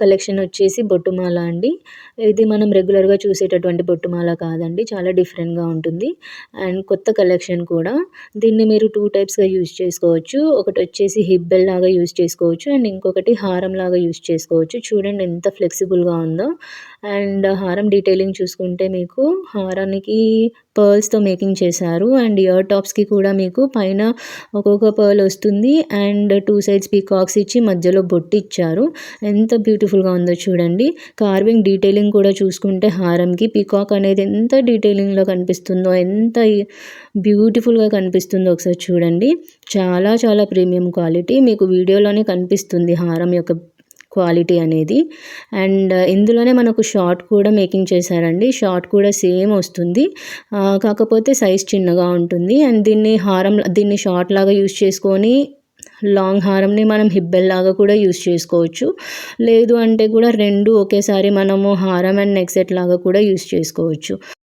Collection వచ్చేసి బొట్టుమాల అండి. ఇది మనం రెగ్యులర్‌గా చూసేటటువంటి బొట్టుమాల కాదండి. చాలా డిఫరెంట్‌గా ఉంటుంది. అండ్ కొత్త కలెక్షన్ కూడా. దీన్ని మీరు 2 టైప్స్‌గా యూజ్ చేసుకోవచ్చు. ఒకటొచ్చేసి హిప్ బెల్ట్ లాగా యూజ్ చేసుకోవచ్చు. అండ్ ఇంకొకటి హారంలాగా యూజ్ చేసుకోవచ్చు. చూడండి ఎంత ఫ్లెక్సిబుల్‌గా ఉందో. అండ్ హారం డీటెయిలింగ్ చూసుకుంటే మీకు హారానికి పర్ల్స్‌తో మేకింగ్ చేశారు. అండ్ ఇయర్ టాప్స్‌కి కూడా మీకు పైన ఒక్కొక్క పర్ల్ వస్తుంది. అండ్ 2 సైడ్స్ పీకాక్స్ ఇచ్చి మధ్యలో బొట్టు ఇచ్చారు. ఎంత బ్యూటిఫుల్‌గా ఉందో చూడండి. కార్వింగ్ డీటెయిలింగ్ కూడా చూసుకుంటే హారంకి పీకాక్ అనేది ఎంత డీటెయిలింగ్‌లో కనిపిస్తుందో, ఎంత బ్యూటిఫుల్‌గా కనిపిస్తుందో ఒకసారి చూడండి. చాలా చాలా ప్రీమియం క్వాలిటీ. మీకు వీడియోలోనే కనిపిస్తుంది హారం యొక్క క్వాలిటీ అనేది. అండ్ ఇందులోనే మనకు షార్ట్ కూడా మేకింగ్ చేశారండి. షార్ట్ కూడా సేమ్ వస్తుంది. కాకపోతే సైజ్ చిన్నగా ఉంటుంది. అండ్ దీన్ని షార్ట్ లాగా యూజ్ చేసుకొని లాంగ్ హారంని మనం హిప్ బెల్ట్ లాగా కూడా యూజ్ చేసుకోవచ్చు. లేదు అంటే కూడా 2 ఒకేసారి మనము హారం అండ్ నెక్ సెట్ లాగా కూడా యూజ్ చేసుకోవచ్చు.